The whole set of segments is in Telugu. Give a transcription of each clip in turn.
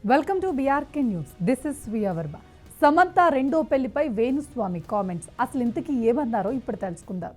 Welcome to BRK news. This is Viya Varma. Samantha రెండో పెళ్లిపై వేణుస్వామి కామెంట్స్. అసలు ఇంతకీ ఏమన్నారో ఇప్పుడు తెలుసుకుందాం.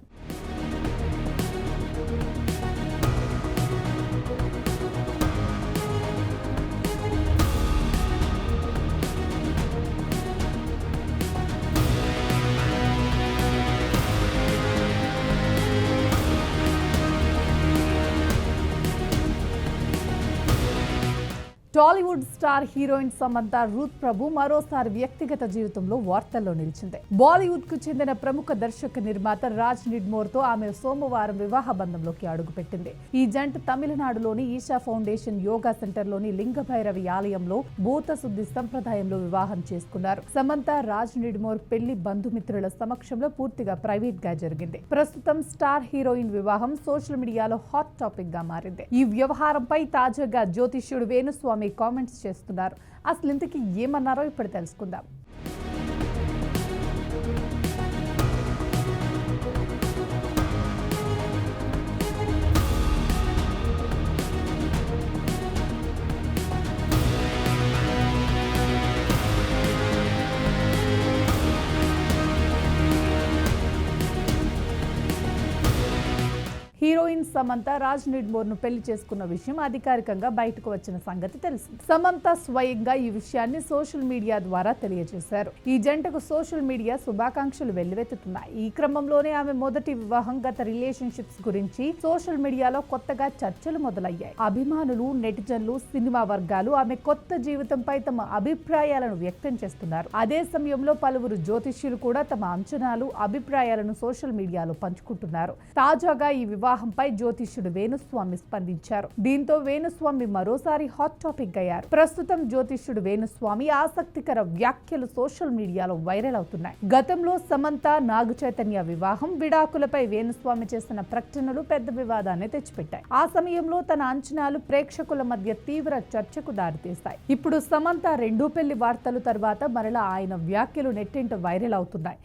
Tollywood star heroine Samantha Ruth Prabhu మరోసారి వ్యక్తిగత జీవితంలో వార్తల్లో నిలిచింది. బాలీవుడ్ కు చెందిన ప్రముఖ దర్శక నిర్మాత రాజ్ నిడ్మోర్ తో ఆమె సోమవారం వివాహ బంధంలోకి అడుగుపెట్టింది. ఈ జంట తమిళనాడులోని ఈషా ఫౌండేషన్ యోగా సెంటర్ లోని లింగభైరవి ఆలయంలో భూత శుద్ధి సంప్రదాయంలో వివాహం చేసుకున్నారు. సమంత రాజ్ నిడ్మోర్ పెళ్లి బంధుమిత్రుల సమక్షంలో పూర్తిగా ప్రైవేట్ గా జరిగింది. ప్రస్తుతం స్టార్ హీరోయిన్ వివాహం సోషల్ మీడియాలో హాట్ టాపిక్ గా మారింది. ఈ వ్యవహారంపై తాజాగా జ్యోతిష్యుడు వేణుస్వామి కామెంట్స్ చేస్తున్నారు. అసలు ఇంతకీ ఏమన్నారో ఇప్పుడు తెలుసుకుందాం. హీరోయిన్ సమంత రాజ్ నిడ్మోర్ ను పెళ్లి చేసుకున్న విషయం అధికారికంగా బయటకు వచ్చిన సంగతి తెలిసింది. సమంత స్వయంగా ఈ విషయాన్ని సోషల్ మీడియా ద్వారా తెలియజేశారు. ఈ జంటకు సోషల్ మీడియా శుభాకాంక్షలు వెల్లువెత్తుతున్నాయి. ఈ క్రమంలోనే ఆమె మొదటి వివాహం, గత రిలేషన్షిప్స్ గురించి సోషల్ మీడియాలో కొత్తగా చర్చలు మొదలయ్యాయి. అభిమానులు, నెటిజన్లు, సినిమా వర్గాలు ఆమె కొత్త జీవితంపై తమ అభిప్రాయాలను వ్యక్తం చేస్తున్నారు. అదే సమయంలో పలువురు జ్యోతిష్యులు కూడా తమ అంచనాలు, అభిప్రాయాలను సోషల్ మీడియాలో పంచుకుంటున్నారు. తాజాగా ఈ వివాహంపై జ్యోతిష్యుడు వేణుస్వామి స్పందించారు. దీంతో వేణుస్వామి మరోసారి హాట్ టాపిక్ అయ్యారు. ప్రస్తుతం జ్యోతిష్యుడు వేణుస్వామి ఆసక్తికర వ్యాఖ్యలు సోషల్ మీడియాలో వైరల్ అవుతున్నాయి. గతంలో సమంత, నాగ చైతన్య వివాహం, విడాకులపై వేణుస్వామి చేసిన ప్రకటనలు పెద్ద వివాదాన్ని తెచ్చిపెట్టాయి. ఆ సమయంలో తన అంచనాలు ప్రేక్షకుల మధ్య తీవ్ర చర్చకు దారితీస్తాయి. ఇప్పుడు సమంత రెండో పెళ్లి వార్తలు తర్వాత మరలా ఆయన వ్యాఖ్యలు నెట్టింట వైరల్ అవుతున్నాయి.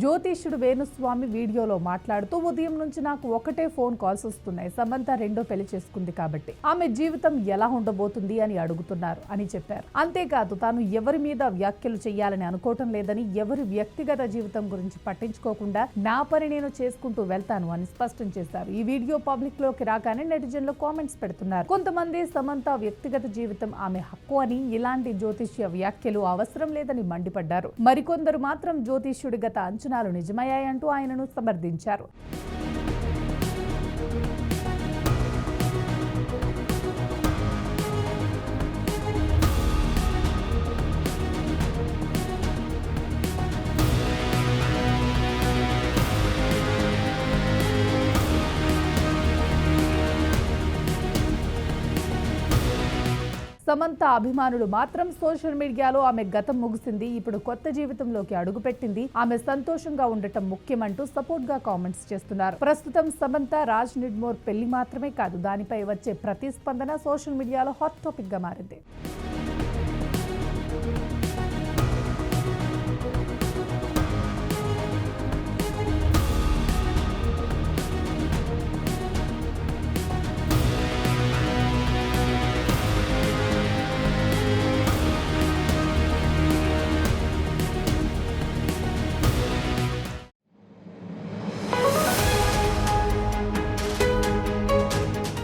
జ్యోతిష్యుడు వేణుస్వామి వీడియోలో మాట్లాడుతూ, ఉదయం నుంచి నాకు ఒకటే ఫోన్ కాల్స్ వస్తున్నాయి. సమంత రెండో పెళ్లి చేసుకుంది కాబట్టి ఆమె జీవితం ఎలా ఉండబోతుంది అని అడుగుతున్నారు అని చెప్పారు. అంతేకాదు, తాను ఎవరి మీద వ్యాఖ్యలు చేయాలని అనుకోవటం లేదని, ఎవరి వ్యక్తిగత జీవితం గురించి పట్టించుకోకుండా నా పని నేను చేసుకుంటూ వెళ్తాను అని స్పష్టం చేశారు. ఈ వీడియో పబ్లిక్ లోకి రాగానే నెటిజన్లు కామెంట్స్ పెడుతున్నారు. కొంతమంది సమంత వ్యక్తిగత జీవితం ఆమె హక్కు అని, ఇలాంటి జ్యోతిష్య వ్యాఖ్యలు అవసరం లేదని మండిపడ్డారు. మరికొందరు మాత్రం జ్యోతిష్యుడి గత అంచనాలు నిజమయ్యాయంటూ ఆయనను సమర్థించారు. సమంత అభిమానులు మాత్రం సోషల్ మీడియాలో ఆమె గతం ముగిసింది, ఇప్పుడు కొత్త జీవితంలోకి అడుగుపెట్టింది, ఆమె సంతోషంగా ఉండటం ముఖ్యమంటూ సపోర్ట్ గా కామెంట్స్ చేస్తున్నారు. ప్రస్తుతం సమంత రాజ్ నిడ్మోర్ పెళ్లి మాత్రమే కాదు, దానిపై వచ్చే ప్రతిస్పందన సోషల్ మీడియాలో హాట్ టాపిక్ గా మారింది.